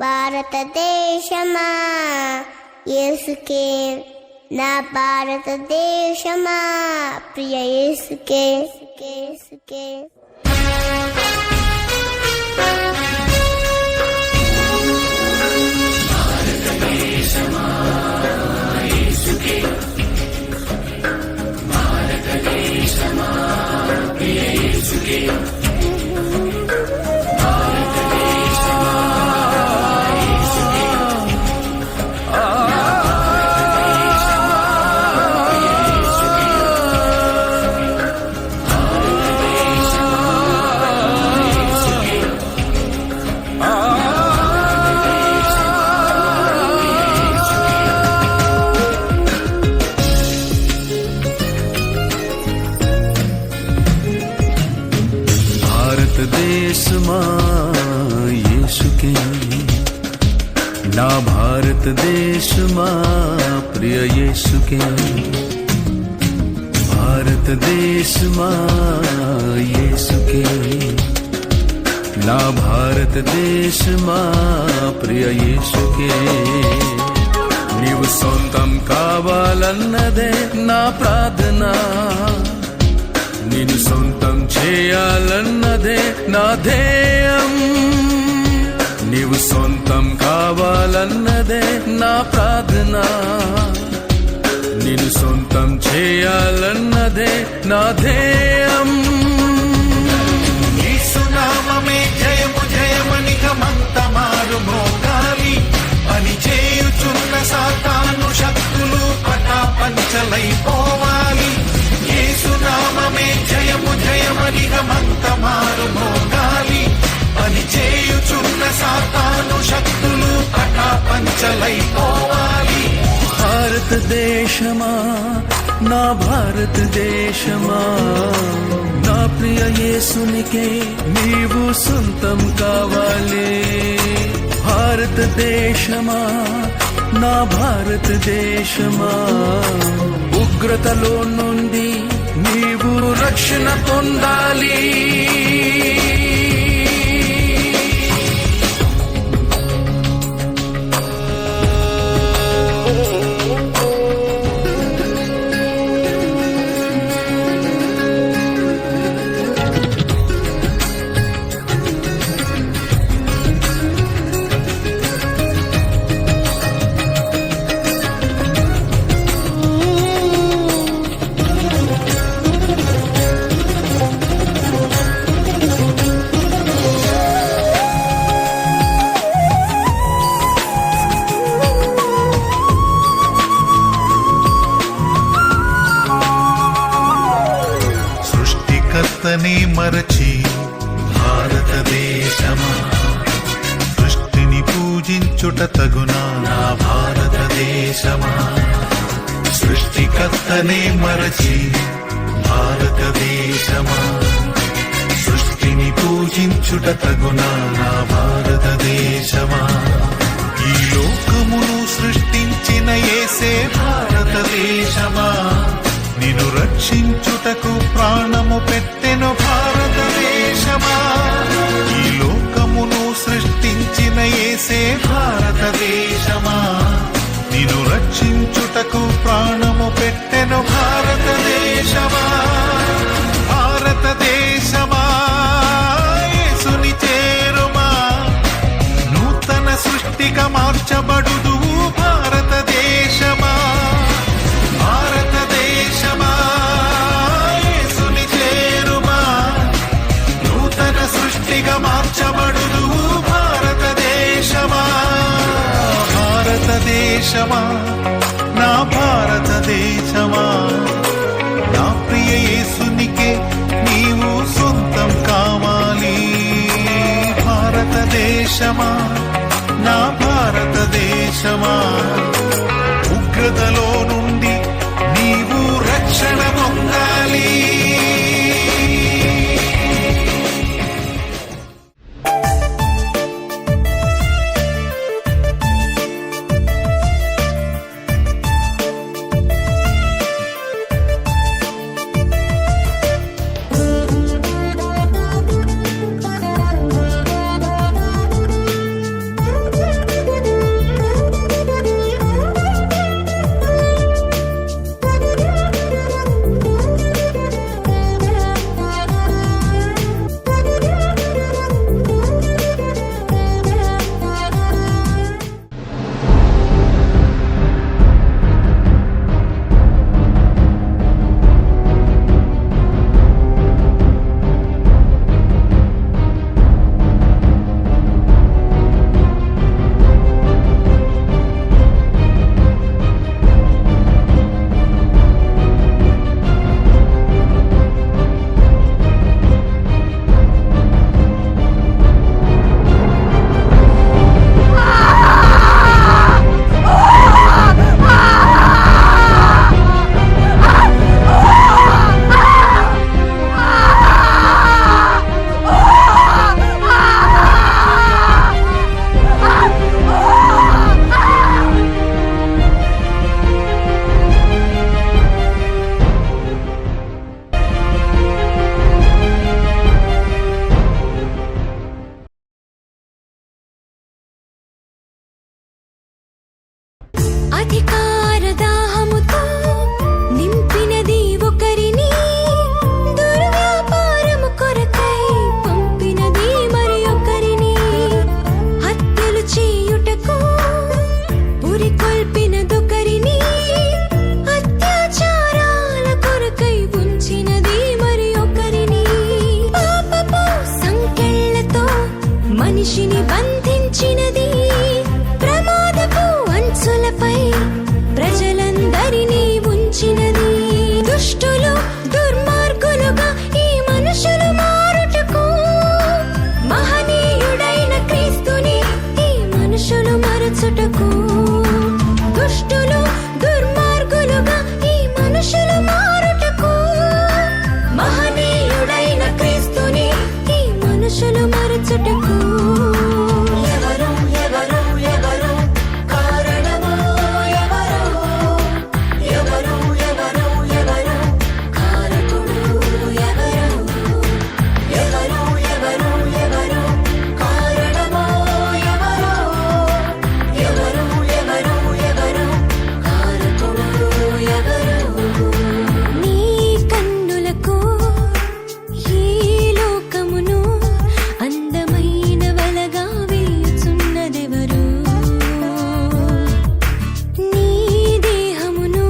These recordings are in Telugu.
భారతదేశమా యేసుకే, నా భారతదేశమా ప్రియ యేసుకే. భారతదేశమా యేసుకే, భారతదేశమా ప్రియ యేసుకే. భారతదేశమా యేసుకే, నా భారతదేశమా ప్రియ యేసుకే. భారతదేశమా యేసుకే, నా భారతదేశమా ప్రియ యేసుకే. నీవు సొంతం కావాలన్నదే నా ప్రార్థన, నిన్ను సొంతం చేయాలన్నదే నా ధ్యేయం. నీవు సొంతం కావాలన్నదే నా ప్రార్థన, నిన్ను సొంతం చేయాలన్నదే నా ధ్యేయం. యేసు నామమే జయము జయమని గమంతమారు మోగాలి. పని చేయుచున్న సాతాను శక్తులు పటాపంచలైపోవాలి. యేసు నామమే జయము జయమని గమంతమారు మోగాలి. పని చేయుచున్న సాతాను శక్తులు పటాపంచలైపోవాలి. భారతదేశమా, నా భారతదేశమా, నా ప్రియ యేసునికే నీవు సొంతం కావాలి. భారతదేశమా, నా భారతదేశమా, ఉగ్రతలో నుండి నీవు రక్షణ పొందాలి. సృష్టికర్తనే మరచి భారతదేశమా, సృష్టిని పూజించుట తగునా నా భారతదేశమా. సృష్టికర్తనే మరచి భారతదేశమా, సృష్టిని పూజించుట తగునా నా భారతదేశమా. ఈ లోకమును సృష్టించిన యేసే భారతదేశమా, నిన్ను రక్షించుటకు ప్రాణము పెట్టెను భారతదేశమా. ఈ లోకమును సృష్టించిన యేసే భారతదేశమా, నిన్ను రక్షించుటకు ప్రాణము పెట్టెను భారతదేశమా. భారతదేశమా యేసుని చేరుమా, నూతన సృష్టిగా మార్చబడుదు భారతదేశమా. భారతదేశమా యేసుని చేరుమా, నూతన సృష్టిగా మార్చబడుదు భారతదేశమా. భారతదేశమా, నా భారతదేశమా, నా ప్రియ యేసునికే నీవు సొంతం కావాలి. భారతదేశమా, నా భారతదేశమా, ఉగ్రతలో నుండి నీవు రక్షణ పొందాలి. అధికార దాహముతో నింపినది ఒకరిని, దుర్వ్యాపారము కొరకై పంపినది మరి ఒకరిని, హత్యలు చేయుటకు పురికొల్పినదొకరిని, అత్యాచారాల కొరకై ఉంచినది మరి ఒకరిని, పాపపు సంకెళ్లతో మనిషిని బంధించినది, ప్రమాదపు అంచులపై ప్రజలందరినీ ఉంచినది, దుష్టులు దుర్మార్గులుగా ఈ మనుషులు మారుటకు, మహనీయుడైన క్రీస్తుని ఈ మనుషులు మరచుటకు, దుష్టులు దుర్మార్గులుగా ఈ మనుషులు మారుటకు, మహనీయుడైన క్రీస్తుని ఈ మనుషులు మరచుటకు. ఎవరు ఎవరు ఎవరు కారణము, ఎవరు ఎవరు ఎవరు ఎవరు కారకుడు, ఎవరు ఎవరు ఎవరు ఎవరు కారణము, ఎవరు ఎవరు ఎవరు ఎవరు కారకుడు, ఎవరు. నీ కన్నులకు ఈ లోకమును అందమైన వలగా వేయుచున్నదెవరు, నీ దేహమును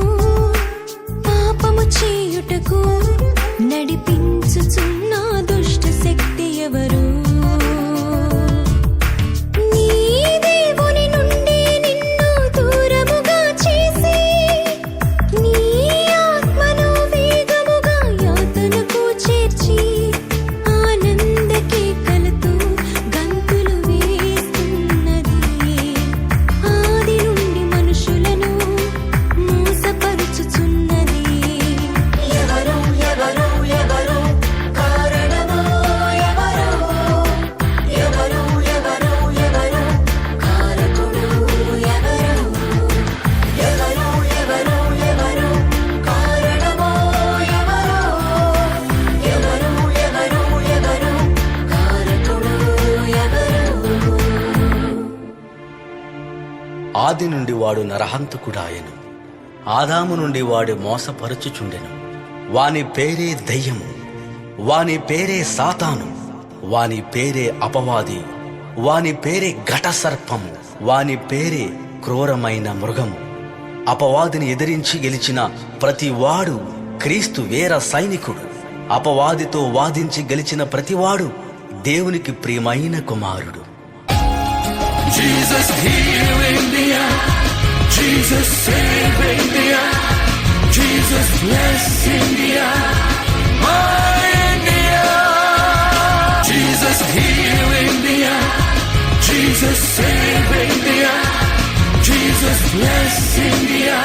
పాపము చేయుటకు నడిపించుచున్న దుష్ట శక్తి ఎవరు, నీ దేవుని నుండి నిన్ను దూరముగా చేసి నీ ఆత్మను వేగముగా యాతనకు చేర్చి ఆనంద కేకలతో గంతులు వేస్తున్నది, ఆది నుండి మనుషులను మోసపరుచుచున్నది. ఎవరు ఎవరు ఎవరు కారణము, ఎవరు ఎవరు ఎవరు ఎవరు కారకుడు, ఎవరు ఎవరు ఎవరు ఎవరు కారణము, ఎవరు ఎవరు ఎవరు ఎవరు కారకుడు, ఎవరు. ఆది నుండి వాడు నరహంతకుడాయెను, ఆదాము నుండి వాడు మోసపరచుచుండెను, వాని పేరే దయ్యము, వాని పేరే సాతాను, వాని పేరే అపవాది, వాని పేరే ఘట సర్పము, వాని పేరే క్రూరమైన మృగము. అపవాదిని ఎదిరించి గెలిచిన ప్రతివాడు క్రీస్తు వీర సైనికుడు. అపవాదితో వాదించి గెలిచిన ప్రతివాడు దేవునికి ప్రియమైన కుమారుడు. Jesus heal India, Jesus save India, Jesus bless India, my India. Jesus heal India, Jesus save India, Jesus bless India.